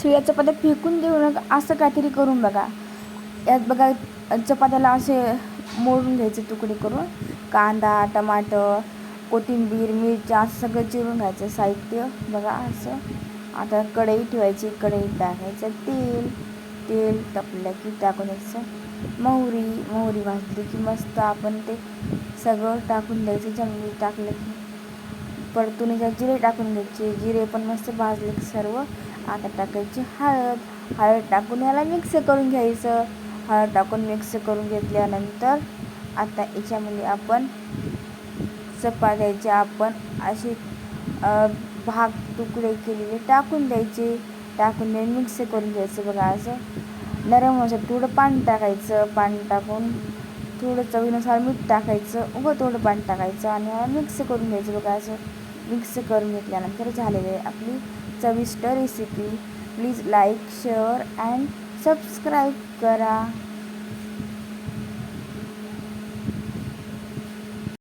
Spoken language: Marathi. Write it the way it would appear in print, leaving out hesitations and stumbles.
शिळ्या चपात्या फेकून देऊ नका, असं काहीतरी करून बघा. यात बघा चपात्याला असे मोडून घ्यायचे तुकडे करून, कांदा, टमाटर, कोथिंबीर, मिरच्या असं सगळं चिरून घ्यायचं साहित्य बघा असं. आता कढई ठेवायची, कढईत टाकायचं तेल तापलं की टाकून द्यायचं मोहरी भाजली की मस्त आपण ते सगळं टाकून द्यायचं. चमची टाकलं की परतून याच्यात जिरे टाकून घ्यायचे, जिरे पण मस्त भाजले की सर्व. आता टाकायची हळद टाकून याला मिक्स करून घ्यायचं. हळद टाकून मिक्स करून घेतल्यानंतर आता याच्यामध्ये आपण चपात्याचे आपण असे भाग तुकडे केलेले टाकून द्यायचे. टाकून मिक्स करून घ्यायचं बघा असं. नरम असं थोडं पाणी टाकायचं, पाणी टाकून थोडं चवीनुसार मीठ टाकायचं, थोडं पाणी टाकायचं आणि मिक्स करून घ्यायचं बघा असं. मिक्स करून घेतल्यानंतर झालेली आहे आपली चविष्ट recipe. Please like, share and subscribe करा.